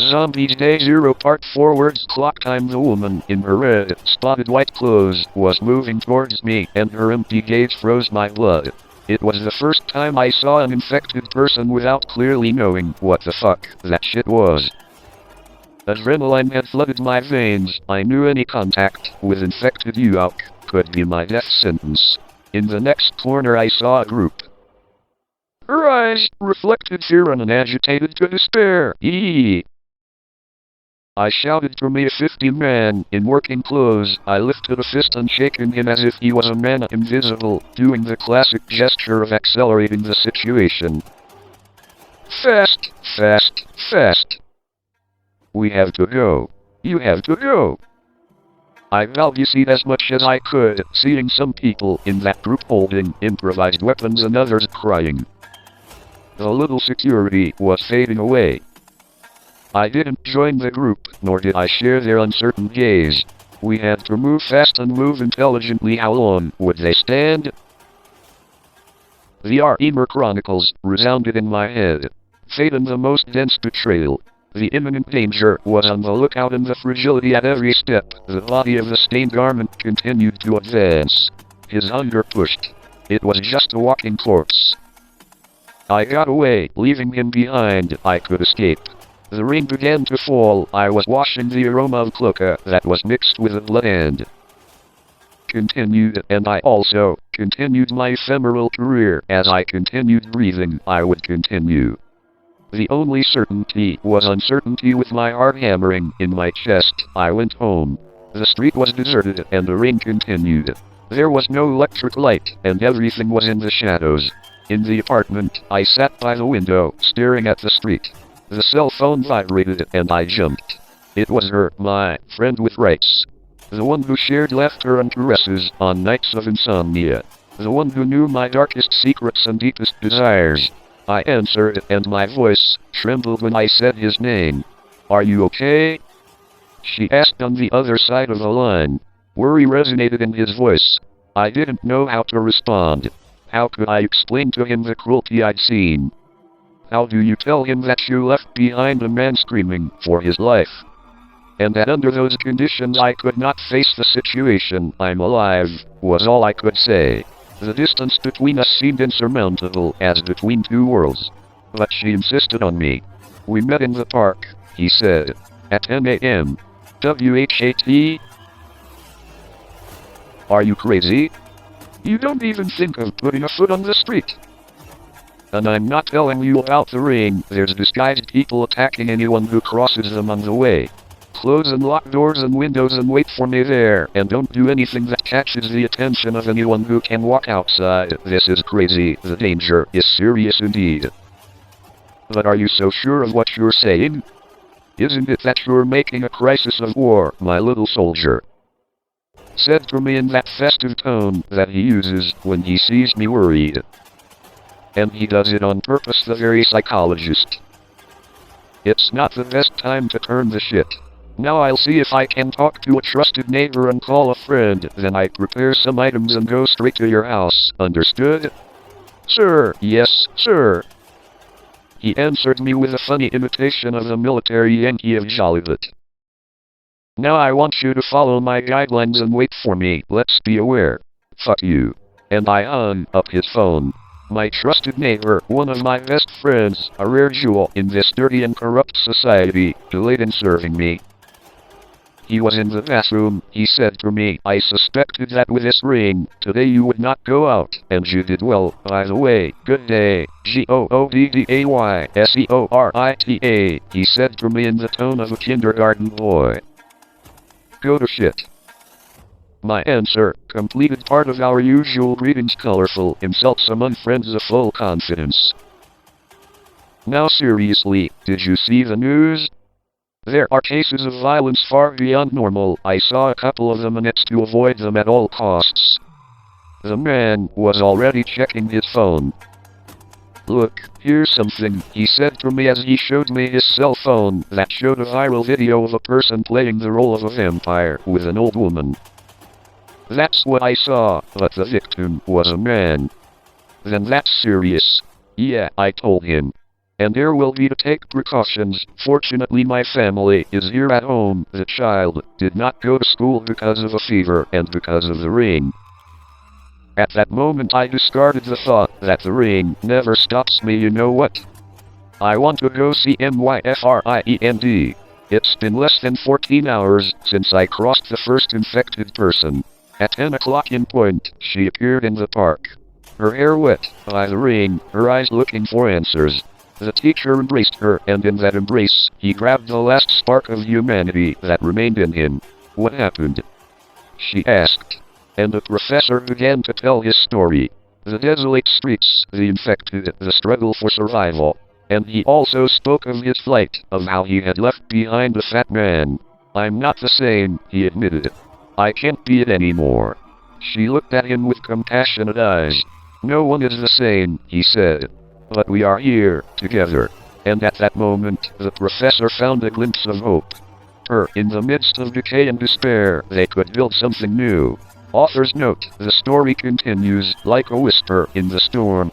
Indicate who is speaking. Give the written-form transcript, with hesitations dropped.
Speaker 1: Zombies Day 0 Part 4 Words Clocktime. The woman in her red, spotted white clothes was moving towards me, and her empty gaze froze my blood. It was the first time I saw an infected person without clearly knowing what the fuck that shit was. Adrenaline had flooded my veins. I knew any contact with infected UOC could be my death sentence. In the next corner I saw a group. Her eyes reflected fear and agitated to despair. Eee! I shouted to me a 50-man in working clothes. I lifted a fist and shaken him as if he was a man invisible, doing the classic gesture of accelerating the situation. Fast, fast, fast. We have to go. You have to go. I valvuced as much as I could, seeing some people in that group holding improvised weapons and others crying. The little security was fading away. I didn't join the group, nor did I share their uncertain gaze. We had to move fast and move intelligently. How long would they stand? The Emer Chronicles resounded in my head. Fate and the most dense betrayal. The imminent danger was on the lookout, and the fragility at every step. The body of the stained garment continued to advance. His hunger pushed. It was just a walking corpse. I got away, leaving him behind. I could escape. The rain began to fall. I was washing the aroma of cloca that was mixed with the blood and continued, and I also continued my ephemeral career. As I continued breathing, I would continue. The only certainty was uncertainty. With my heart hammering in my chest, I went home. The street was deserted, and the rain continued. There was no electric light, and everything was in the shadows. In the apartment, I sat by the window, staring at the street. The cell phone vibrated, and I jumped. It was her, my friend with rights. The one who shared laughter and caresses on nights of insomnia. The one who knew my darkest secrets and deepest desires. I answered, and my voice trembled when I said his name. Are you okay? She asked on the other side of the line. Worry resonated in his voice. I didn't know how to respond. How could I explain to him the cruelty I'd seen? How do you tell him that you left behind a man screaming for his life? And that under those conditions I could not face the situation. I'm alive, was all I could say. The distance between us seemed insurmountable, as between two worlds. But she insisted on me. We met in the park, he said. At 10 a.m. WHAT? Are you crazy? You don't even think of putting a foot on the street. And I'm not telling you about the ring. There's disguised people attacking anyone who crosses them on the way. Close and lock doors and windows and wait for me there, and don't do anything that catches the attention of anyone who can walk outside. This is crazy. The danger is serious indeed. But are you so sure of what you're saying? Isn't it that you're making a crisis of war, my little soldier? Said to me in that festive tone that he uses when he sees me worried. And he does it on purpose, the very psychologist. It's not the best time to turn the shit. Now I'll see if I can talk to a trusted neighbor and call a friend, then I prepare some items and go straight to your house, understood? Sir, yes, sir. He answered me with a funny imitation of the military Yankee of Jolivet. Now I want you to follow my guidelines and wait for me. Let's be aware. Fuck you. And I hung up his phone. My trusted neighbor, one of my best friends, a rare jewel in this dirty and corrupt society, delayed in serving me. He was in the bathroom. He said to me, I suspected that with this ring, today you would not go out, and you did well. By the way, good day. GOODDAYSEORITA, he said to me in the tone of a kindergarten boy. Go to shit. My answer completed part of our usual greetings, colorful insults among friends of full confidence. Now seriously, did you see the news? There are cases of violence far beyond normal. I saw a couple of them and it's to avoid them at all costs. The man was already checking his phone. Look, here's something, he said to me as he showed me his cell phone that showed a viral video of a person playing the role of a vampire with an old woman. That's what I saw, but the victim was a man. Then that's serious. Yeah, I told him. and there will be to take precautions. Fortunately my family is here at home. The child did not go to school because of a fever and because of the ring. At that moment I discarded the thought that the ring never stops me. You know what? I want to go see my friend. It's been less than 14 hours since I crossed the first infected person. At 10 o'clock in point, she appeared in the park. Her hair wet by the ring, her eyes looking for answers. The teacher embraced her, and in that embrace, he grabbed the last spark of humanity that remained in him. What happened? She asked. And the professor began to tell his story. The desolate streets, the infected, the struggle for survival. And he also spoke of his flight, of how he had left behind the fat man. I'm not the same, he admitted. I can't be it anymore. She looked at him with compassionate eyes. No one is the same, he said. But we are here, together. And at that moment, the professor found a glimpse of hope. In the midst of decay and despair, they could build something new. Author's note: the story continues, like a whisper in the storm,